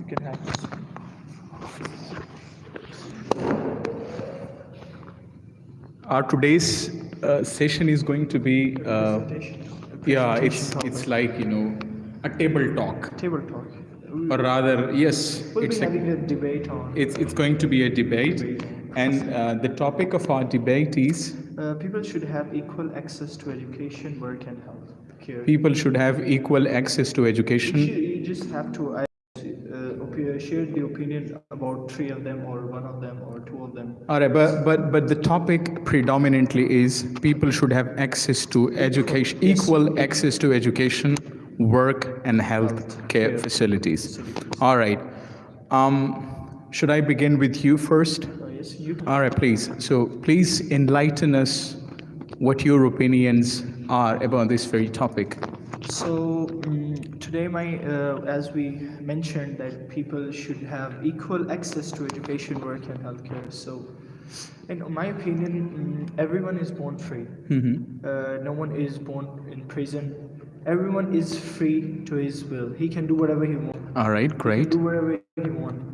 can have this. Our today's session is going to be, it's like, a table talk. Table talk. Or rather, yes, We'll be it's having a debate on. it's going to be a debate. And the topic of our debate is People should have equal access to education, work, and health care. people should have equal access to education. You just have to share the opinion about three of them, or one of them, or two of them. All right, but the topic predominantly is people should have access to education, equal access to education, work, and health care facilities. All right. Should I begin with you first? Yes, you. All right, please. So please enlighten us what your opinions are about this very topic. So today, as we mentioned, that people should have equal access to education, work, and healthcare. So, in my opinion, everyone is born free. No one is born in prison. Everyone is free to his will. He can do whatever he wants. All right, great. Do whatever he wants.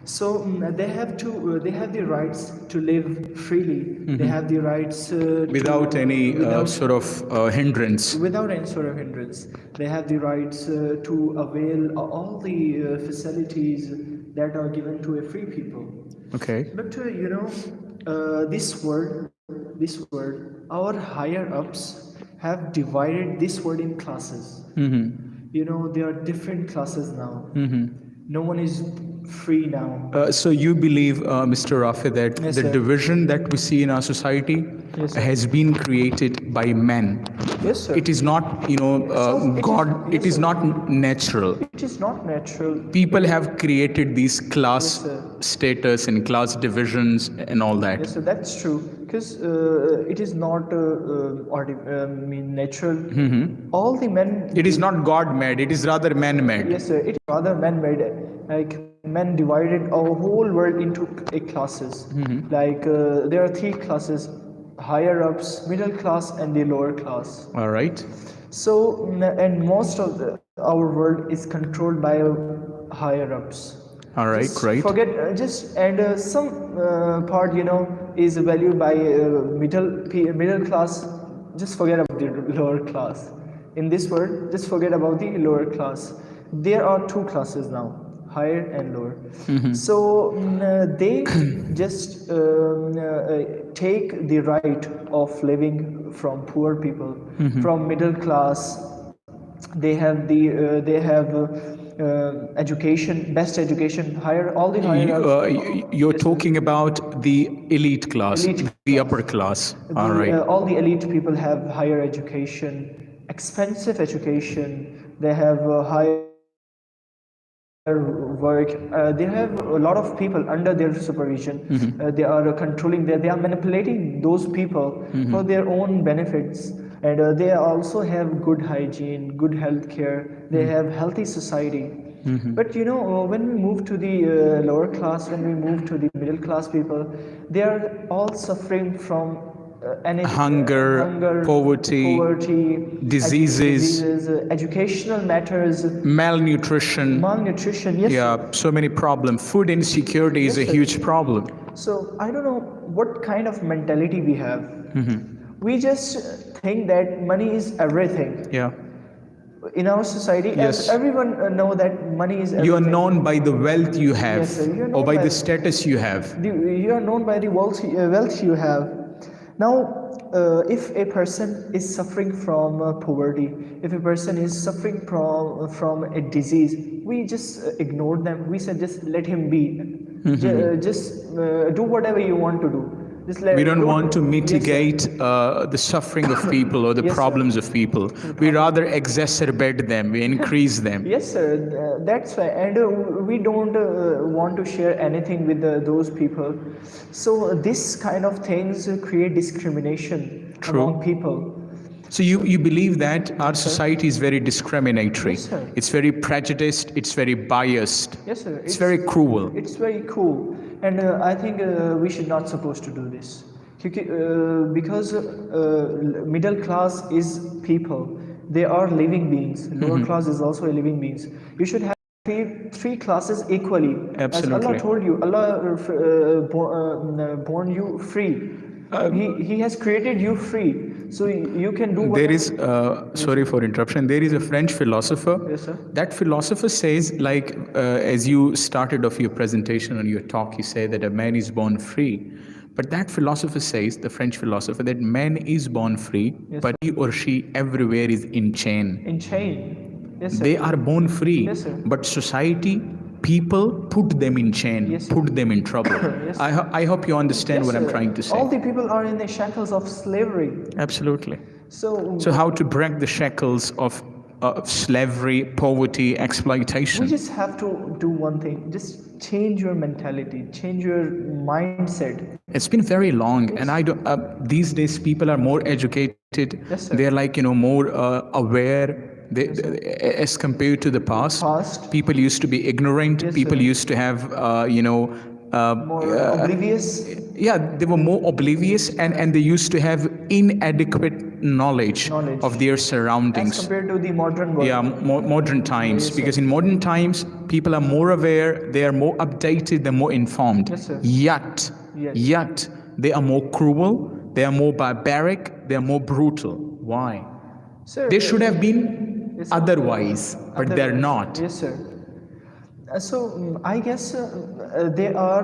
So they have the rights to live freely. They have the rights Without any sort of hindrance. without any sort of hindrance. They have the rights to avail all the facilities that are given to a free people. Okay. But this word, our higher ups have divided this word in classes. There are different classes now. No one is free now. So you believe, Mr. Rafi, that Yes, the sir. division that we see in our society Yes, sir. has been created by men. Yes, sir. It is not, God. It is not natural. It is not natural. People have created these class Yes, sir. status and class divisions and all that. Yes, sir, that's true. Because it is not natural. All the men. It is not God-made. It is rather man-made. Yes, sir. It is rather man-made. Like men divided our whole world into classes. Like there are three classes: higher ups, middle class, and the lower class. All right. So, and most of our world is controlled by higher ups. All right. Just Great. Forget and some part is valued by middle class. Just forget about the lower class. In this world, just forget about the lower class. There are two classes now: higher and lower. So they just take the right of living from poor people, from middle class. They have education, best education, higher, all the higher. You're talking about the elite class, Elite the upper class. All right. All the elite people have higher education, expensive education. They have higher work. They have a lot of people under their supervision. They are controlling. They are manipulating those people for their own benefits. And they also have good hygiene, good health care. They have healthy society. But when we move to the lower class, when we move to the middle class people, they are all suffering from Hunger, poverty, diseases, educational matters, malnutrition. malnutrition. Yes. Yeah, so many problems. Food insecurity is a huge problem. So I don't know what kind of mentality we have. We just think that money is everything. Yeah. In our society, Yes. everyone know that money is everything. You are known by the wealth you have, Yes, sir. You are or known by by the status you have. You are known by the wealth you have. Now, if a person is suffering from poverty, if a person is suffering from a disease, we just ignore them. We say just let him be. Just do whatever you want to do. Just We don't want to Yes, sir. mitigate the suffering of people or the Yes, sir. problems of people. We rather exacerbate them, we increase them. Yes, sir. That's why, and we don't want to share anything with those people. So this kind of things create discrimination among people. So you believe that our society is very discriminatory. Yes, sir. It's very prejudiced, it's very biased. Yes, sir. It's very cruel. It's very cool, and I think we should not supposed to do this, because middle class is people. They are living beings. Lower class is also a living beings. You should have three classes equally. As Allah Absolutely. told you, Allah born you free. He has created you free, so you can do There whatever. is, sorry for interruption, there is a French philosopher. Yes, sir. That philosopher says, like, as you started off your presentation and your talk, you say that a man is born free. But that philosopher says, the French philosopher, that man is born free, Yes, but he or she everywhere is in chain. In chain. Yes, sir. They are born free, Yes, sir. but society, people put them in chain, Yes, sir. put them in trouble. Yes, I hope you understand Yes, what I'm sir. trying to say. All the people are in the shackles of slavery. Absolutely. So, So how to break the shackles of slavery, poverty, we exploitation? just have to do one thing: just change your mentality, change your mindset. It's been very long, and I don't. These days, people are more educated. Yes, sir. They're like more aware. As compared to the past, people used to be ignorant. Yes, People sir. used to have More oblivious. yeah, they were more oblivious, and they used to have inadequate knowledge of their As surroundings. compared to the modern world. Yeah, modern times. Yes, Because sir. in modern times, people are more aware, they are more updated, they're more informed. Yes, sir. Yet, Yet. they are more cruel, they are more barbaric, they are more brutal. Why? Sir, They should have been Yes, sir. otherwise, but they're not. Yes, sir. I guess they are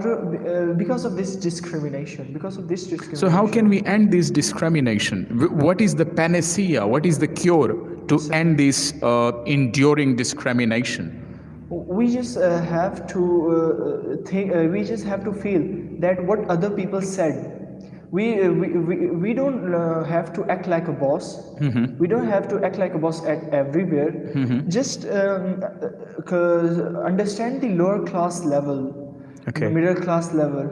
because of this discrimination. Because of this discrimination. So how can we end this discrimination? What is the panacea? What is the cure to end this enduring discrimination? We just have to think. We just have to feel that what other people said. We don't have to act like a boss. We don't have to act like a boss at everywhere. Just understand the lower class level, Okay. middle class level.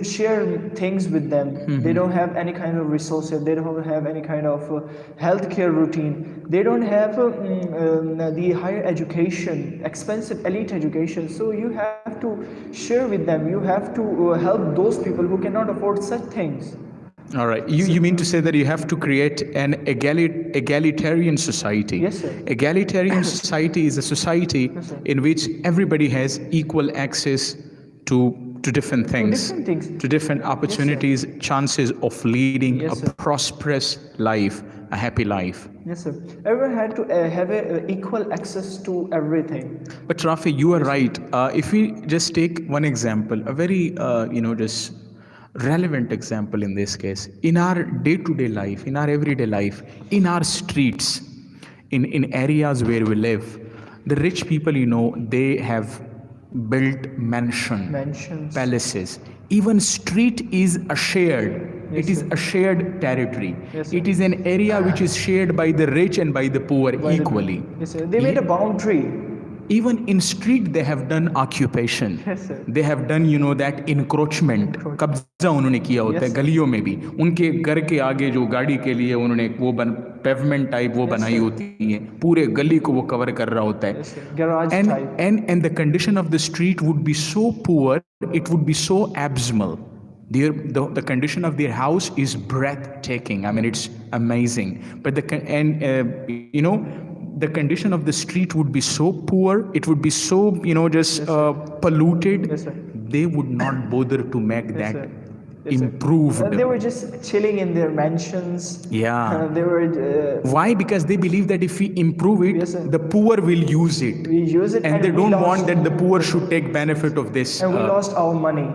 Share things with them. They don't have any kind of resources. They don't have any kind of healthcare routine. They don't have the higher education, expensive elite education. So you have to share with them. You have to help those people who cannot afford such things. All right. You mean to say that you have to create an egalitarian society? Yes, sir. Egalitarian society is a society Yes, sir. in which everybody has equal access to different things, different things. to different opportunities, chances of leading Yes, a sir. prosperous life, a happy life. Yes, sir. Everyone had to have equal access to everything. But Rafi, you are right. If we just take one example, a very just relevant example in this case, in our day-to-day life, in our everyday life, in our streets, in areas where we live, the rich people, they have built Mansions. palaces. Even street is a shared. Yes, It is sir. a shared territory. Yes, sir. It is an area which is shared by the rich and by the poor equally. Yes, sir. They made a boundary. Even in street they have done occupation. Yes, sir. They have done that encroachment. कब्जा उन्होंने किया होता है Yes, sir. गलियों में भी. उनके घर के आगे जो गाड़ी के लिए उन्होंने वो पेवमेंट टाइप वो बनाई sir. होती है, पूरे गली को वो कवर कर रहा होता है. Yes, sir. Garage and type. and the condition of the street would be so poor, it would be so abysmal. The condition of their house is breathtaking. I mean, it's amazing. But the condition of the street would be so poor, it would be so polluted. Yes, sir. They would not bother to make that sir. Yes, sir. improved. They were just chilling in their mansions. Yeah. They were. Why? Because they believe that if we improve it, Yes, sir. the poor will use it. We use it, And they we don't lost, want that the poor should take benefit of this. And we lost our money.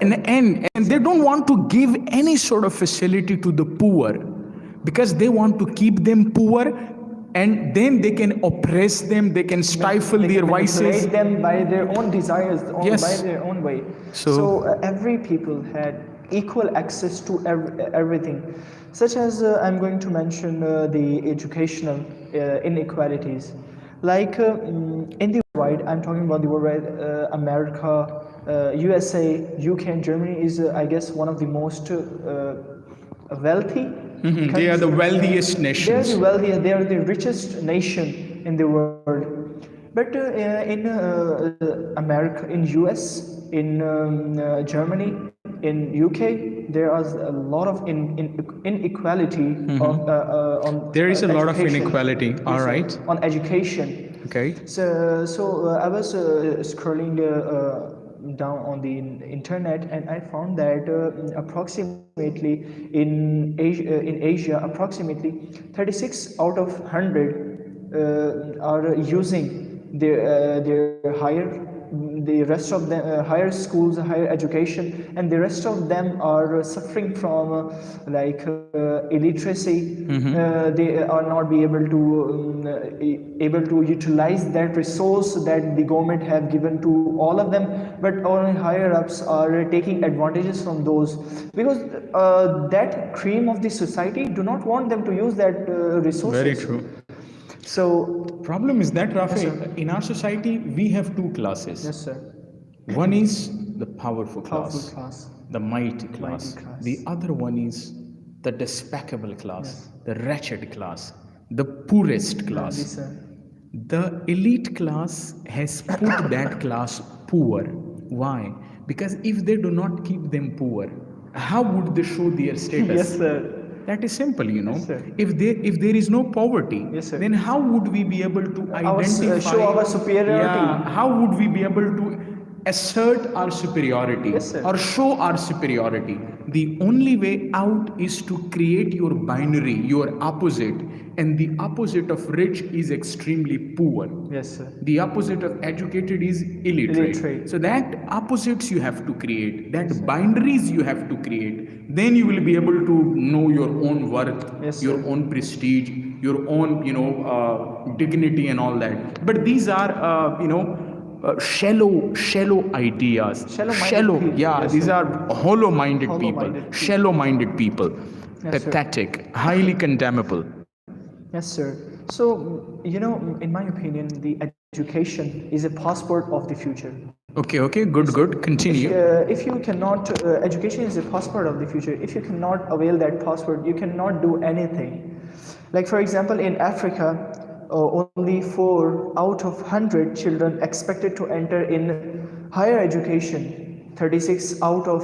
And they don't want to give any sort of facility to the poor because they want to keep them poor, and then they can oppress them, they can stifle They their can vices. manipulate them by their own desires, Yes. by their own way. So- Every people had equal access to everything, such as I'm going to mention the educational inequalities. Like in the world, I'm talking about the world, America, USA, UK, and Germany is, I guess, one of the most wealthy. They are the wealthiest They are nations. the wealthiest. They are the richest nation in the world. But in America, in US, in Germany, in UK, there is a lot of inequality on There is a lot of education. inequality. All Yes, sir. right. On education. Okay. So I was scrolling down on the internet, and I found that approximately in Asia, approximately 36 out of 100 are using their the rest of them higher schools, higher education, and the rest of them are suffering from illiteracy. They are not be able to able to utilize that resource that the government have given to all of them, but all higher ups are taking advantages from those, because that cream of the society do not want them to use that resources. Very true. So Problem is that, Rafi, sir. in our society, we have two classes. yes, sir. One is the powerful class, Powerful class. the mighty class. class. The other one is the despicable class, the wretched class, the poorest class. Yes, sir. The elite class has put that class poor. Why? Because if they do not keep them poor, how would they show their status? Yes, sir. That is simple, you know. Yes, sir. If there is no poverty, Yes, sir. then how would we be able to Our identify? show our superiority. Yeah, how would we be able to assert our superiority Yes, sir. or show our superiority? The only way out is to create your binary, your opposite, and the opposite of rich is extremely poor. Yes, sir. The opposite of educated is illiterate. Illiterate. So that opposites you have to create, that binaries you have to create. Then you will be able to know your own worth, Yes, your sir. own prestige, your own, dignity and all that. But these are, shallow ideas. Shallow-minded people. Yeah, Yes, these sir. are hollow-minded people, Hollow-minded people. shallow-minded people, Yes, sir. pathetic, highly condemnable. Yes, sir. So, in my opinion, the education is a passport of the future. Okay, good. Continue. If you cannot, education is a passport of the future. If you cannot avail that passport, you cannot do anything. Like, for example, in Africa, only 4 out of 100 children expected to enter in higher education, 36 out of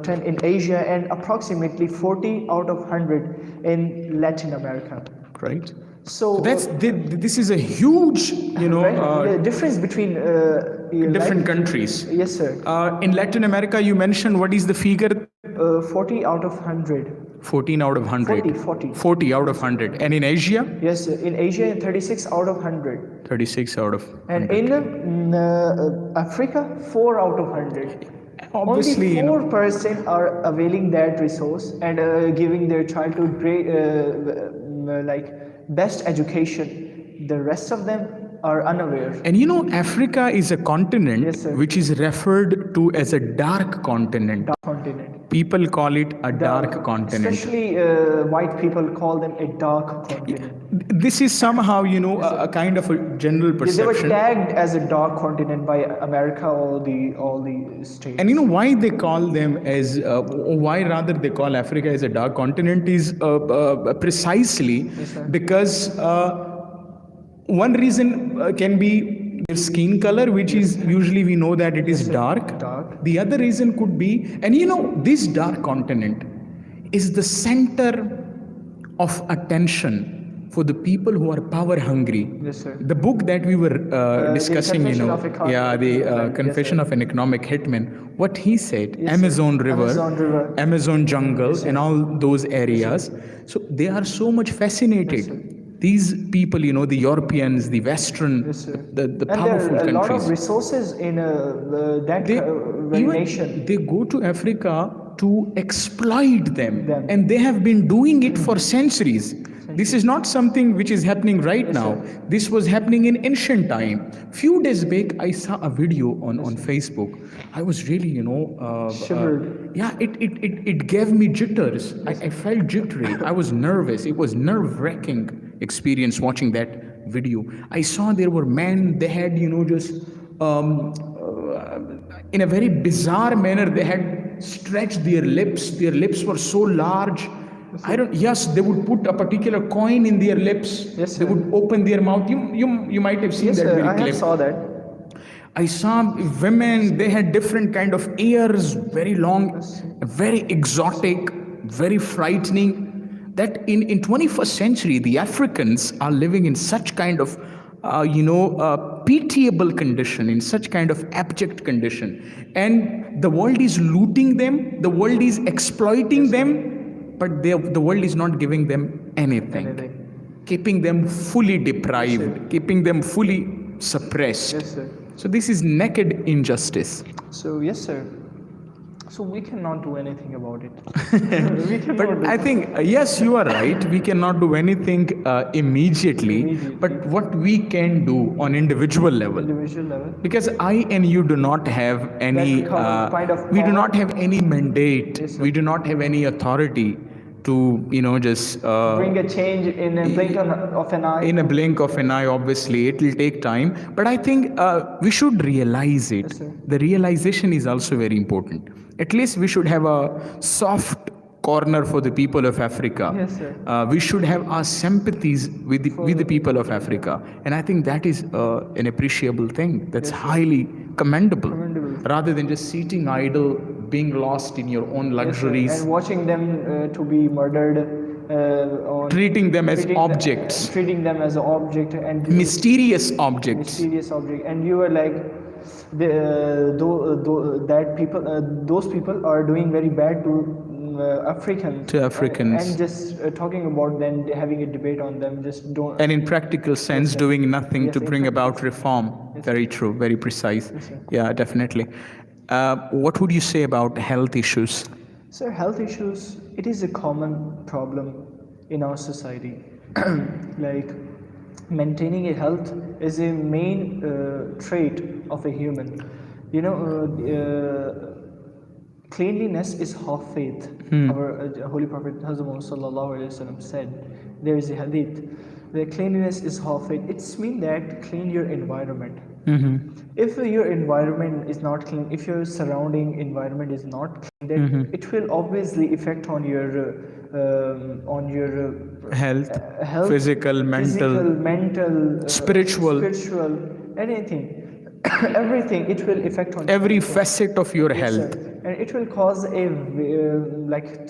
10 in Asia, and approximately 40 out of 100 in Latin America. Right. So This is a huge, right? The difference between different countries. Yes, sir. In Latin America, you mentioned what is the figure? 40 out of 100. 14 out of 100. 40 out of 100. And in Asia? Yes, sir. In Asia, 36 out of 100. 36 out of 100. And in Africa, 4 out of 100. Obviously, only 4% are availing that resource and giving their child to best education. The rest of them are unaware. And Africa is a continent Yes, sir. which is referred to as a dark continent. Dark continent. People call it a dark continent. Especially white people call them a dark continent. This is somehow, a kind of a general They were perception. tagged as a dark continent by America or all the states. And why they call them as, why rather they call Africa as a dark continent is precisely sir. because one reason can be their skin color, which is usually we know that it is dark. Dark. The other reason could be, and this dark continent is the center of attention for the people who are power hungry. Yes, sir. The book that we were discussing, Confession of a Confession of an Economic Hitman, what he said, Yes, sir. Amazon River, Amazon River. Amazon jungle, and all those areas. So they are so much fascinated. These people, the Europeans, the Western, Yes, sir. the And powerful there are a lot of countries. resources in that Even nation. they go to Africa to exploit them, and they have been doing it for centuries. This is not something which is happening right now. This was happening in ancient time. Few days back, I saw a video on Facebook. I was really, Shivered. yeah, it gave me jitters. I felt jittery. I was nervous. It was nerve-wracking experience watching that video. I saw there were men. They had, just in a very bizarre manner, they had stretched their lips. Their lips were so large. They would put a particular coin in their lips. Yes, they sir. would open their mouth. You might have seen Yes, that sir. very I clip. have saw that. I saw women, they had different kind of ears, very long, very exotic, very frightening. That in 21st century, the Africans are living in such kind of pitiable condition, in such kind of abject condition, and the world is looting them, the world is exploiting them, but the world is not giving them anything, keeping them fully deprived, keeping them fully suppressed. Yes, sir. So this is naked injustice. So yes, sir. So we cannot do anything about it. But I think, yes, you are right. We cannot do anything immediately. But what we can do on individual level, because I and you do not have any, we do not have any mandate. We do not have any authority to, just bring a change in a blink of an eye. In a blink of an eye. Obviously, it will take time. But I think we should realize it. Yes, the realization is also very important. At least we should have a soft corner for the people of Africa. Yes, sir. We should have our sympathies with the people of Africa. And I think that is an appreciable thing. That's highly commendable. Rather than just sitting idle, being lost in your own luxuries. And watching them to be murdered. Treating them as objects. Treating them as an object. And mysterious objects. Mysterious object. And you were like, those people are doing very bad to Africans. To Africans. And just talking about them, having a debate on them, just don't. And in practical sense, doing nothing to bring about reform. Very true, very precise. Yeah, definitely. What would you say about health issues? Sir, health issues, it is a common problem in our society. Like, maintaining a health is a main trait of a human. Cleanliness is half faith. Our Holy Prophet Muhammad said, there is a hadith, the cleanliness is half faith. It's mean that clean your environment. If your environment is not clean, if your surrounding environment is not clean, then it will obviously affect on your health, physical, mental, spiritual, anything. Everything, it will affect on every facet of your health. And it will cause a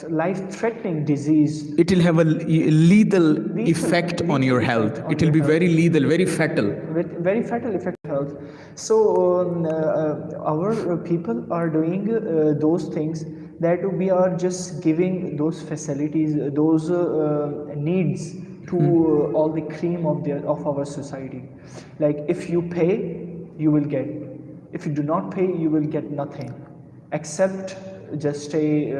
life-threatening disease. It will have a lethal effect on your health. It will be very lethal, very fatal. With very fatal effect on health. So our people are doing those things, that we are just giving those facilities, those needs to all the cream of our society. Like, if you pay, you will get. If you do not pay, you will get nothing, except just they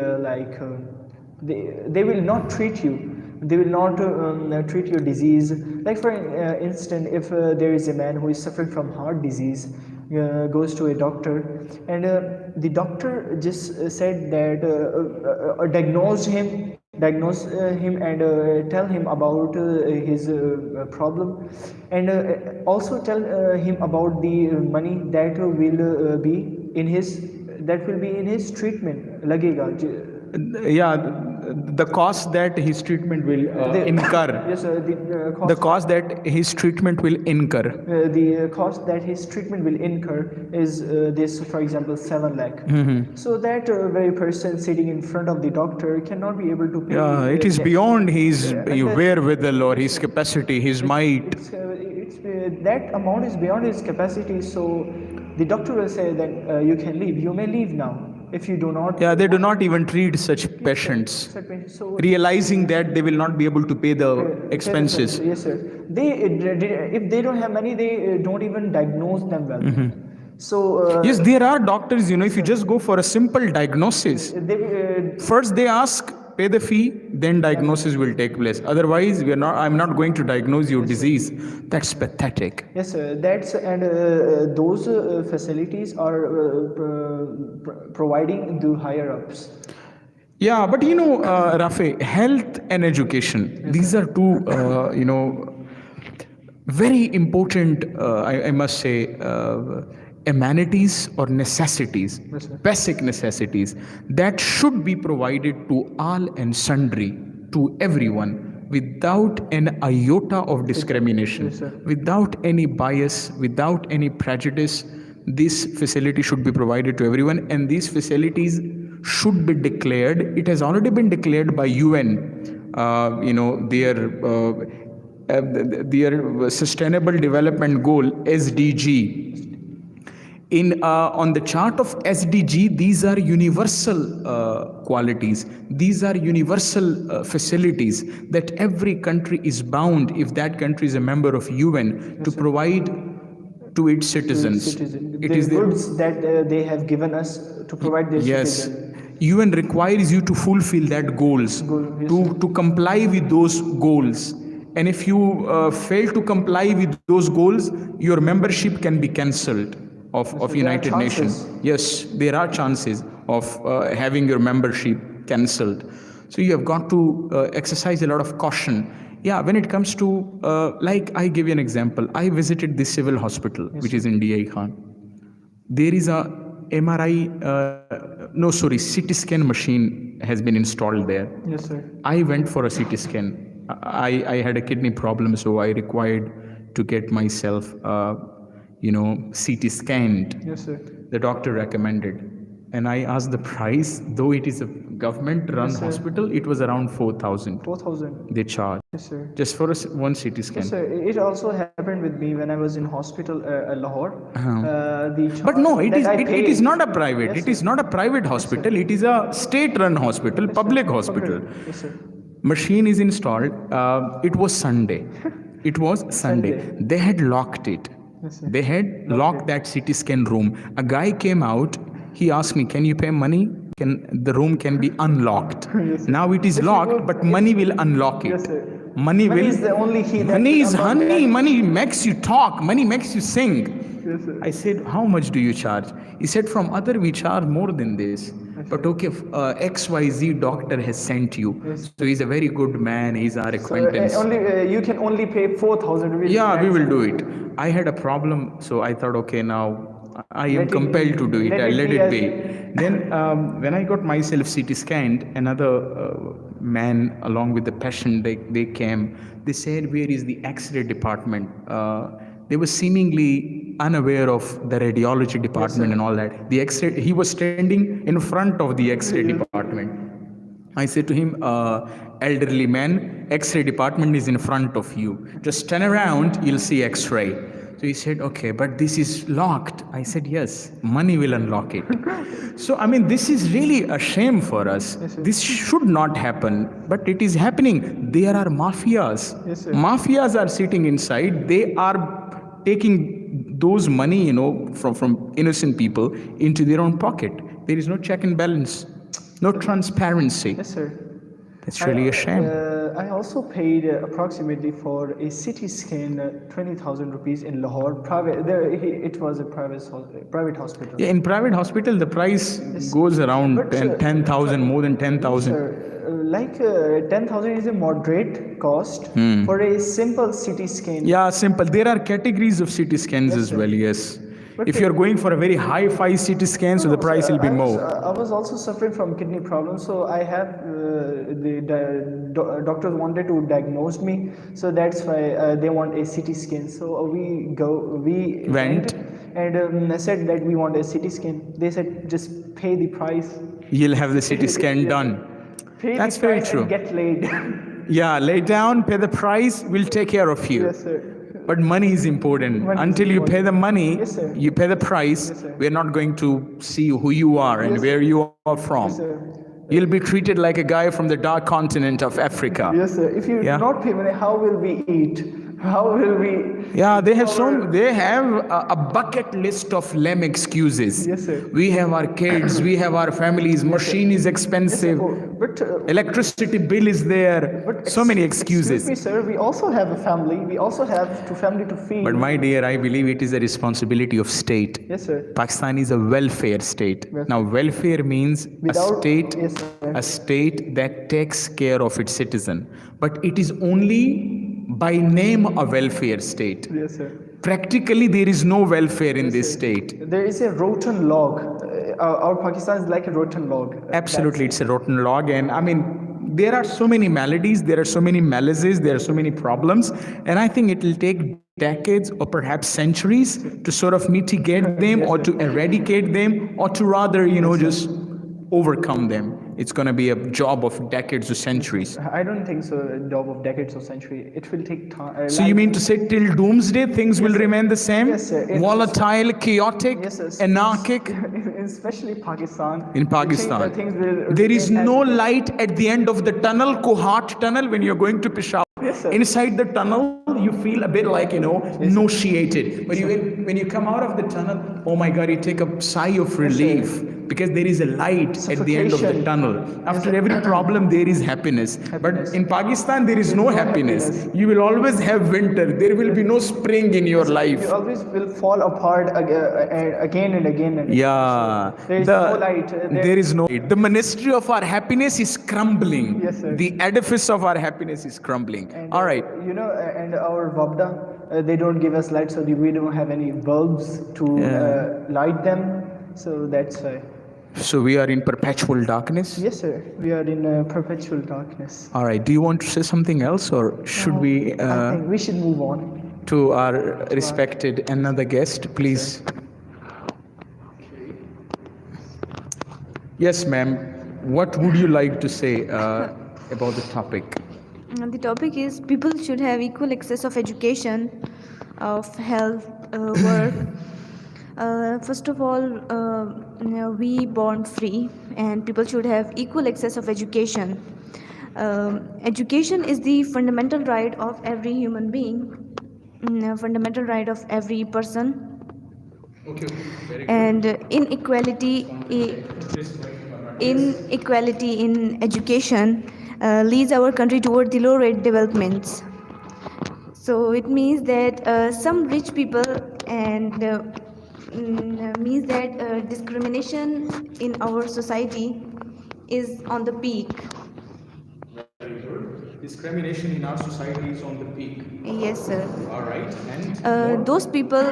will not treat you. They will not treat your disease. Like, for instance, if there is a man who is suffering from heart disease, goes to a doctor, and the doctor just said that diagnose him and tell him about his problem, and also tell him about the money that will be in his treatment lagega. Yeah, the cost that his treatment will incur. Yes, the cost that his treatment will incur. The cost that his treatment will incur is this, for example, 7 lakh. So that very person sitting in front of the doctor cannot be able to pay. Yeah, it is beyond his wherewithal or his capacity, his might. That amount is beyond his capacity. So the doctor will say that you can leave. You may leave now. If you do not. Yeah, they do not even treat such patients, realizing that they will not be able to pay the expenses. Yes, sir. If they don't have money, they don't even diagnose them well. So yes, there are doctors. If you just go for a simple diagnosis, first they ask, pay the fee, then diagnosis will take place. Otherwise, I'm not going to diagnose your disease. That's pathetic. Yes, sir. Those facilities are providing the higher ups. Yeah, but Rafe, health and education, these are two, very important, I must say, amenities or necessities, basic necessities that should be provided to all and sundry, to everyone, without an iota of discrimination, without any bias, without any prejudice. This facility should be provided to everyone, and these facilities should be declared. It has already been declared by UN, their their Sustainable Development Goal (SDG). In on the chart of SDG, these are universal qualities. These are universal facilities that every country is bound, if that country is a member of UN, to provide to its citizens. Citizen. It The is the goods that they have given us to provide their yes. citizen. UN requires you to fulfill that goals, Yes, to comply with those goals. And if you fail to comply with those goals, your membership can be cancelled of there are United Nations. chances. Yes, there are chances of having your membership cancelled. So you have got to exercise a lot of caution. Yeah, when it comes to, like I give you an example. I visited this civil hospital, which is in DI Khan. There is a MRI, CT scan machine has been installed there. Yes, sir. I went for a CT scan. I had a kidney problem, so I required to get myself, CT scanned. Yes, sir. The doctor recommended. And I asked the price, though it is a government-run Yes, sir. hospital, it was around 4,000. 4,000. They charge Yes, sir. just for one CT scan. Yes, sir. It also happened with me when I was in hospital Lahore. But no, it that is I it is paid- not a private. Yes, It sir. is not a private hospital. It is a state-run hospital, public hospital. Yes, sir. Machine is installed. It was Sunday. It was Sunday. Sunday. They had locked it. Yes, sir. They had locked that CT scan room. A guy came out. He asked me, "Can you pay money? The room can be unlocked?" Yes, sir. Now it is If you locked, go- but money will unlock it. Yes, sir. Money will. is the only key that Money will is unlock honey. that. Money makes you talk. Money makes you sing. Yes, sir. I said, "How much do you charge?" He said, "From other we charge more than this. But okay, XYZ doctor has sent you. Yes. So he's a very good man. He's our So, acquaintance. you can only pay 4,000 rupees. Yeah, we That's will it. do it." I had a problem, so I thought, okay, now I Let am it compelled be. to do it. Let I it let be it as- be. Then when I got myself CT scanned, another man along with the patient, they came. They said, "Where is the X-ray department?" They were seemingly unaware of the radiology department and all that. The X-ray, he was standing in front of the X-ray department. I said to him, "Elderly man, X-ray department is in front of you. Just turn around, you'll see X-ray." So he said, "Okay, but this is locked." I said, "Yes, money will unlock it." So, I mean, this is really a shame for us. This should not happen, but it is happening. There are mafias. Yes, sir. Mafias are sitting inside. They are taking those money, from innocent people into their own pocket. There is no check and balance, no transparency. Yes, sir. That's really a shame. I also paid approximately for a CT scan 20,000 rupees in Lahore. It was a private hospital. Yeah, in private hospital, the price goes around But, 10,000, more than 10,000. Like 10,000 is a moderate cost for a simple CT scan. Yeah, simple. There are categories of CT scans as well, yes. If you're going for a very high-fi CT scan, so the price will be more. I was also suffering from kidney problems, so I have doctors wanted to diagnose me, so that's why they want a CT scan. So we Went. and said that we want a CT scan. They said just pay the price. You'll have the CT scan done. Pay That's the very price true. and get laid. Yeah, lay down, pay the price, we'll take care of you. Yes, sir. But money is important. Money is Until you pay the money, Yes, sir. you pay the price, Yes, sir. we're not going to see who you are and Yes, where you are from. Yes, sir. You'll be treated like a guy from the dark continent of Africa. Yes, sir. If you Yeah. do not pay money, how will we eat? How will we? Yeah, they have a bucket list of lame excuses. Yes, sir. We have our kids, we have our families, machine is expensive, But electricity bill is there, so many excuses. Excuse me, sir. We also have a family. We also have family to feed. But my dear, I believe it is a responsibility of state. Yes, sir. Pakistan is a welfare state. Now, welfare means Yes, sir. a state that takes care of its citizen. But it is only by name a welfare state. Yes, sir. Practically, there is no welfare in this state. There is a rotten log. Our Pakistan is like a rotten log. Absolutely, it's a rotten log. And I mean, there are so many maladies, there are so many malices, there are so many problems. And I think it will take decades or perhaps centuries to sort of mitigate them or to eradicate them or to rather, just overcome them. It's going to be a job of decades or centuries. I don't think so. A job of decades or century. It will take time. So you mean to say till doomsday things will sir. remain the same? Yes, sir. Volatile, chaotic, Yes, sir. anarchic? Especially Pakistan. In Pakistan. Things will There is remain no as- light at the end of the tunnel, Kohat tunnel, when you're going to Peshawar. Yes, sir. Inside the tunnel, you feel a bit like, nauseated. But when you come out of the tunnel, oh my God, you take a sigh of relief because there is a light at the end of the Suffocation. tunnel. After every problem, there is happiness. But in Pakistan, there is no happiness. You will always have winter. There will be no spring in your life. You always will fall apart again and again. And Yeah, There is no light. There is no light. The ministry of our happiness is crumbling. Yes, sir. The edifice of our happiness is crumbling. And, All right. And our Vabda, they don't give us light, so we don't have any bulbs to light them. So that's why. So we are in perpetual darkness. Yes, sir. We are in perpetual darkness. All right. Do you want to say something else, or should we I think we should move on. to our respected another guest, please? Yes, ma'am. What would you like to say about the topic? The topic is people should have equal access of education, of health, work. First of all, we born free, and people should have equal access of education. Education is the fundamental right of every human being, fundamental right of every person. Okay. Very good. And inequality in education leads our country toward the low rate developments. So it means that some rich people and means that discrimination in our society is on the peak. Very good. Discrimination in our society is on the peak. Yes, sir. All right. And Those people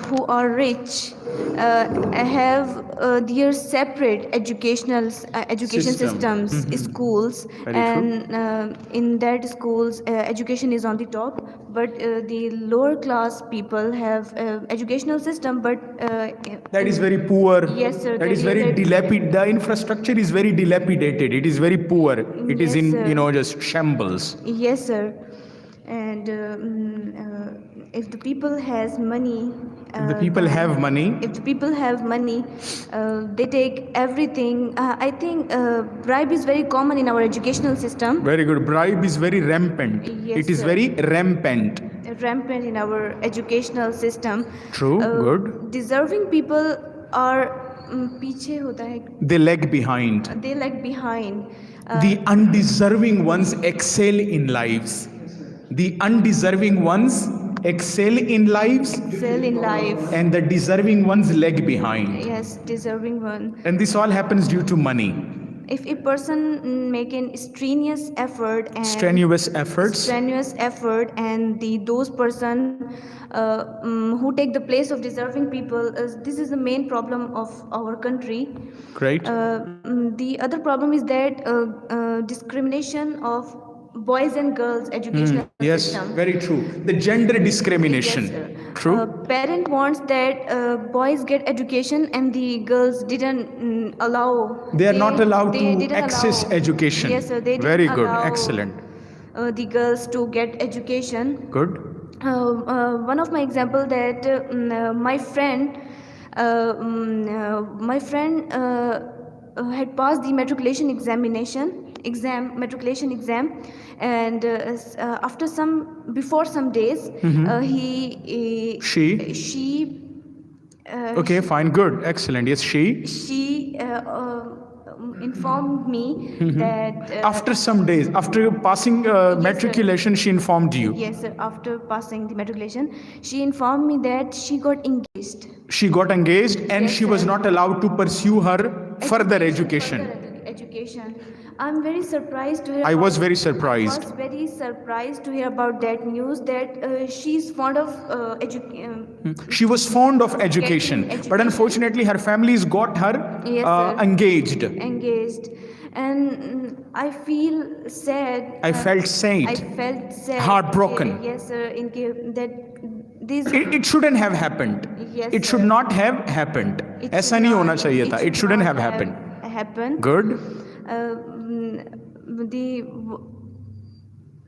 who are rich have their separate education System. systems, schools, Very and in that schools education is on the top. But the lower class people have educational system, but that is very poor. Yes, sir. That is very dilapidated. The infrastructure is very dilapidated. It is very poor. It is Yes, in, sir. just shambles. Yes, sir. And if the people has money, If the people have money, if the people have money, they take everything. I think bribe is very common in our educational system, very good. Bribe is very rampant. Yes, It is sir. very rampant. rampant in our educational system. True. Good. Deserving people are पीछे होता है. They lag behind. They lag behind. The undeserving ones excel in lives. The undeserving ones excel in lives, Excel in life. and the deserving ones lag behind. Yes, deserving one. And this all happens due to money. If a person make an strenuous effort and Strenuous efforts. and those person who take the place of deserving people, this is the main problem of our country. Great. The other problem is that discrimination of boys and girls educational Yes, system. very true. The gender discrimination. Yes, sir. True. Parent wants that boys get education and the girls didn't allow. They are not allowed they to didn't access allow- education. Yes, sir. They didn't Very good. allow, Excellent. The girls to get education. Good. One of my example that my friend had passed the matriculation exam, and before some days she Okay, fine. Good. Excellent. Yes, she informed me that After some days, after passing matriculation, she informed you. yes, sir, after passing the matriculation, she informed me that she got engaged. She got engaged and Yes, she was sir. not allowed to pursue her further education. Education. I'm very surprised to hear. I was about- very surprised. I was very surprised to hear about that news that she's fond of She was fond of education, Getting but unfortunately, her families got her Yes, sir. engaged. engaged, and I feel sad. I felt sad. I felt sad. Heartbroken. Yes, sir. That these. It shouldn't have happened. Yes, It should sir. not have happened. It ऐसा should नहीं not- होना चाहिए था. It shouldn't not have happened. Happened. Good. the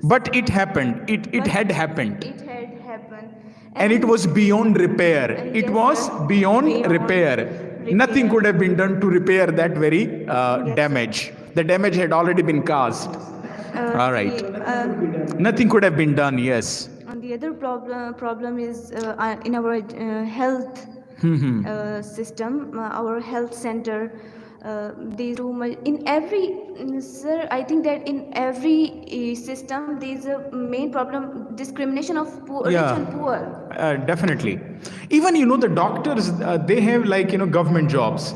But it happened. It had happened. it had happened, And it was beyond repair. It yes, was sir. beyond repair. Nothing could have been done to repair that very damage. The damage had already been caused. All right. Nothing could have been done, yes. And the other problem is in our health system, our health center. There is too much in every sir. I think that in every system there is a main problem: discrimination of poor, rich and poor. Definitely. Even, the doctors, they have government jobs.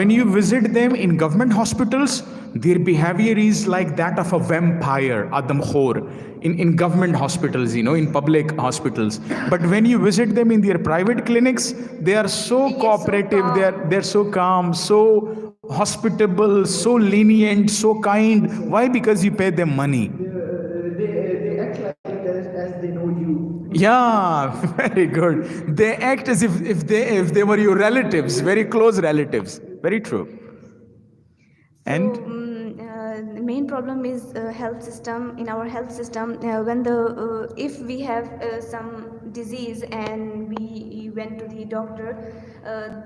When you visit them in government hospitals, their behavior is like that of a vampire, Adam Khor, in government hospitals, in public hospitals. But when you visit them in their private clinics, they are so cooperative, they're so calm, so hospitable, so lenient, so kind. Why? Because you pay them money. They act like that as they know you. Yeah, very good. They act as if they were your relatives, very close relatives. Very true. And The main problem is health system. In our health system, when the if we have some disease and we went to the doctor,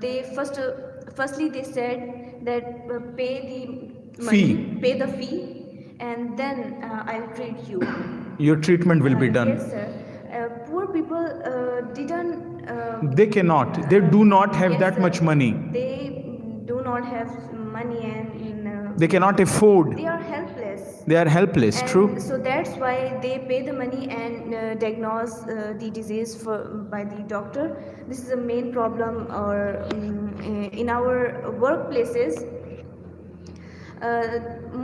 they firstly they said that pay the money, pay the fee, and then I'll treat you. Your treatment will be done. Yes, sir. Poor people didn't. They cannot. They do not have that much money. They do not have money and They cannot afford. they are helpless. They are helpless. And True. so that's why they pay the money and diagnose the disease by the doctor. This is a main problem. Or in our workplaces,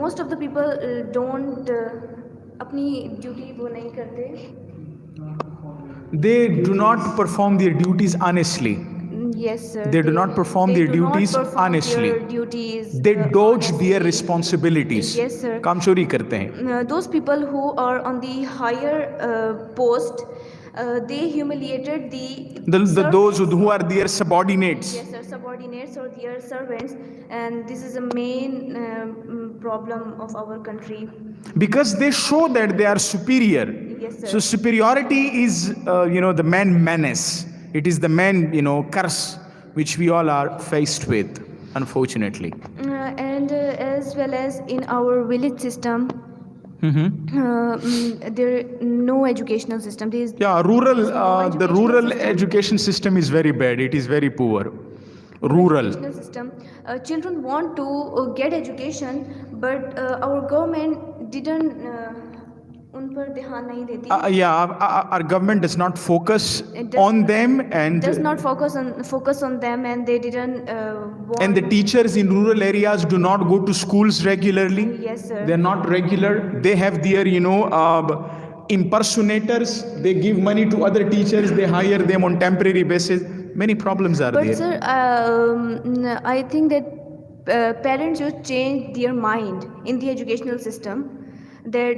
most of the people don't अपनी duty वो नहीं करते. They do not perform their duties honestly. Yes, sir. They do not perform their duties honestly. They dodge their responsibilities. Yes, sir. काम चोरी करते हैं. Those people who are on the higher post, they humiliated Those who are their subordinates. yes, sir, subordinates or their servants, and this is a main problem of our country. Because they show that they are superior. Yes, sir. So superiority is, the man menace. It is the man, curse which we all are faced with, unfortunately. And as well as in our village system, there no educational system. There is Yeah, the rural education system is very bad. It is very poor. Rural. educational system. Children want to get education, but our government didn't. उन पर ध्यान नहीं देती. Our government does not focus on them, and does not focus on them, and they didn't want. and the teachers in rural areas do not go to schools regularly. Yes, sir. They're not regular. They have their impersonators. They give money to other teachers. They hire them on temporary basis. Many problems are But there. sir, I think that parents should change their mind in the educational system, that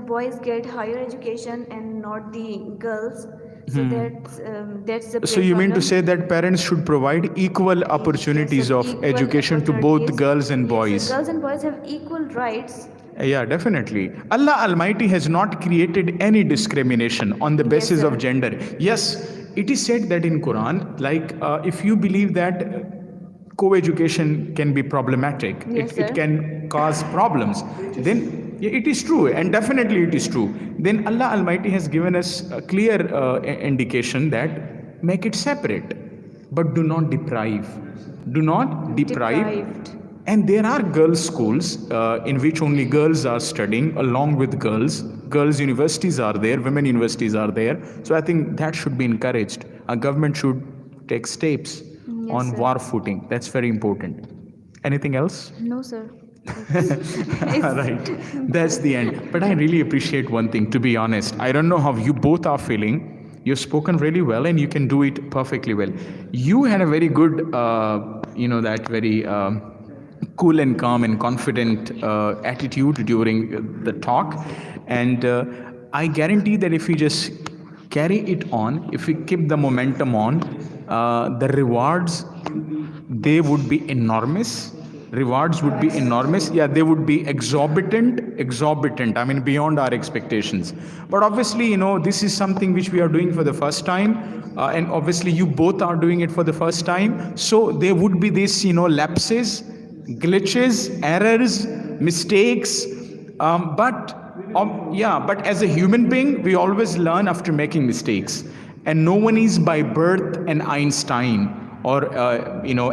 boys get higher education and not the girls. So that's the. So you mean to say that parents should provide equal opportunities of equal education to both opportunities. girls and boys? Yes, sir, girls and boys have equal rights. Yeah, definitely. Allah Almighty has not created any discrimination on the basis sir. of gender. Yes, it is said that in Quran, if you believe that co-education can be problematic, Yes, it sir. can cause problems, then it is true, and definitely it is true. Then Allah Almighty has given us a clear indication that make it separate, but do not deprive. Do not deprive. Deprived. And there are girls' schools in which only girls are studying along with girls. Girls' universities are there, women universities are there. So I think that should be encouraged. Our government should take steps on sir. war footing. That's very important. Anything else? No, sir. Right. That's the end. But I really appreciate one thing, to be honest. I don't know how you both are feeling. You've spoken really well and you can do it perfectly well. You had a very good, that very cool and calm and confident attitude during the talk. And I guarantee that if we just carry it on, if we keep the momentum on, the rewards, they would be enormous. rewards would be enormous. Yeah, they would be exorbitant. I mean, beyond our expectations. But obviously, this is something which we are doing for the first time. And obviously, you both are doing it for the first time. So there would be this, lapses, glitches, errors, mistakes. But as a human being, we always learn after making mistakes. And no one is by birth an Einstein or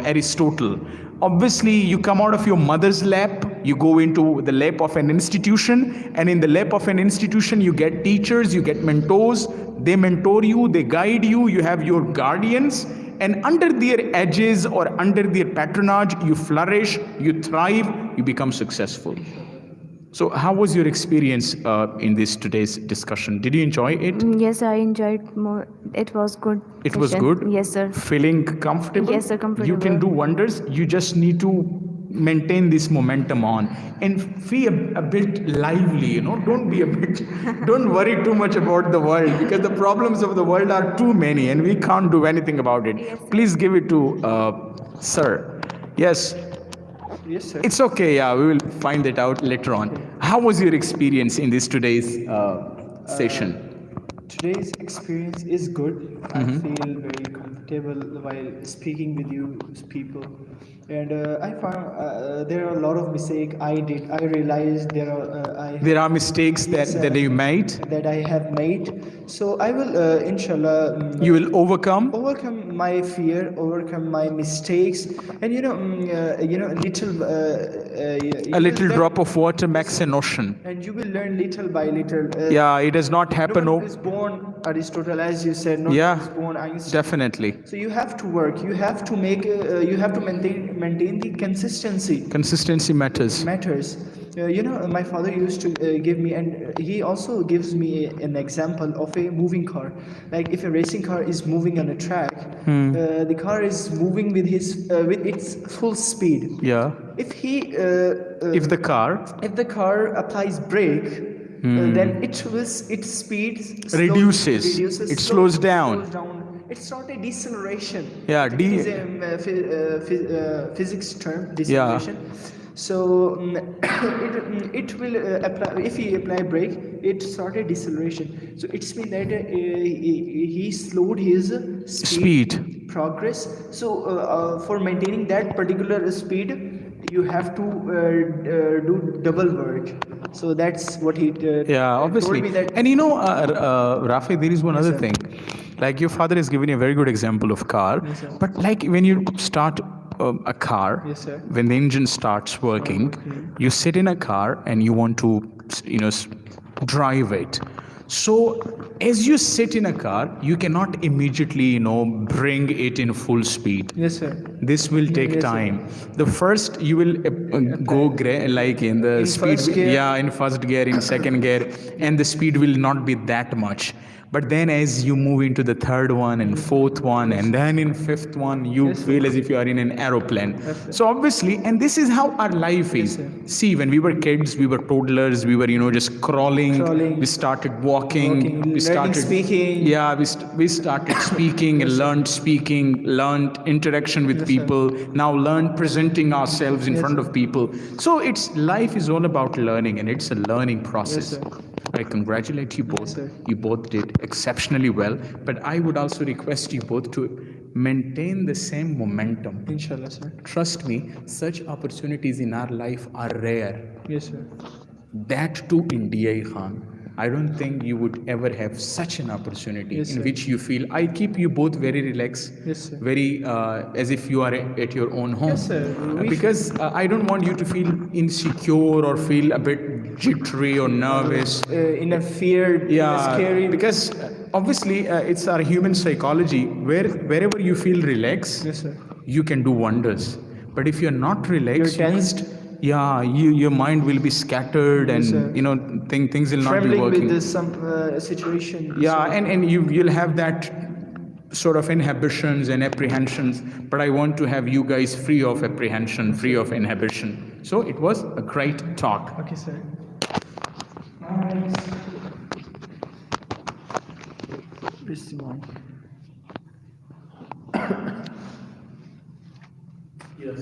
Aristotle. Obviously, you come out of your mother's lap, you go into the lap of an institution, and in the lap of an institution, you get teachers, you get mentors. They mentor you, they guide you, you have your guardians, and under their edges or under their patronage, you flourish, you thrive, you become successful. So, how was your experience in this today's discussion? Did you enjoy it? Yes, I enjoyed more. It was good. It was session. good? Yes, sir. Feeling comfortable? Yes, sir, You can comfortable. do wonders. You just need to maintain this momentum on and be a bit lively, Don't be a bit, don't worry too much about the world, because the problems of the world are too many and we can't do anything about it. Yes, sir. Please give it to sir. Yes. Yes, sir. It's okay, yeah, we will find that out later on. How was your experience in this today's session? Today's experience is good. I feel very comfortable while speaking with you people, and I found there are a lot of mistakes I did. I realized There are mistakes that you made. that I have made. So I will, inshallah, You will overcome. overcome my fear, overcome my mistakes, and A little drop of water makes an ocean. and you will learn little by little. Yeah, it does not happen. No one is born Aristotle, as you said. No Yeah, one is born Einstein. definitely. So you have to work. You have to make. You have to maintain the consistency. Consistency matters. Matters. My father used to give me, and he also gives me an example of a moving car. Like if a racing car is moving on a track, the car is moving with its full speed. Yeah. If he If the car if the car applies brake, then its speed Reduces. It slows down. It's not a deceleration. Yeah, It is a physics term, deceleration. So it will apply if he apply brake. It started deceleration. So it's mean that he slowed his Speed. progress. So for maintaining that particular speed, you have to do double work. So that's what he Yeah, obviously. told me that. And Rafi, there is one other sir. thing. Like your father has given you a very good example of car. Yes, sir. But like when you start a car, Yes, sir. when the engine starts working, you sit in a car and you want to, drive it. So as you sit in a car, you cannot immediately, bring it in full speed. Yes, sir. This will take Yes, sir. time. The first you will go like in the In speed, first gear. yeah, in first gear, in second gear, and the speed will not be that much. But then as you move into the third one and fourth one, and then in fifth one, you feel as if you are in an aeroplane. So obviously, and this is how our life is. sir. See, when we were kids, we were toddlers, we were, just crawling. Crawling. We started walking. Walking, We learning started speaking. Yeah, we started speaking and learned speaking, learned interaction with people. Now learn presenting ourselves in front of people. So life is all about learning, and it's a learning process. sir. I congratulate you both. sir. You both did exceptionally well. But I would also request you both to maintain the same momentum. Inshallah, sir. Trust me, such opportunities in our life are rare. Yes, sir. That too in DI Khan. I don't think you would ever have such an opportunity Yes, in sir. which you feel. I keep you both very relaxed, Yes, sir. very as if you are at your own home. Yes, sir. Because I don't want you to feel insecure or feel a bit jittery or nervous. In a fear, Yeah, scary. because obviously it's our human psychology. Wherever you feel relaxed, Yes, sir. you can do wonders. But if you're not relaxed, You're tensed. yeah, your mind will be scattered, Yes, sir. and things will not be Trembling working. with this some situation. Yeah, So- and you'll have that sort of inhibitions and apprehensions. But I want to have you guys free of apprehension, free of inhibition. So it was a great talk. Okay, sir. Where's the mic? Yes,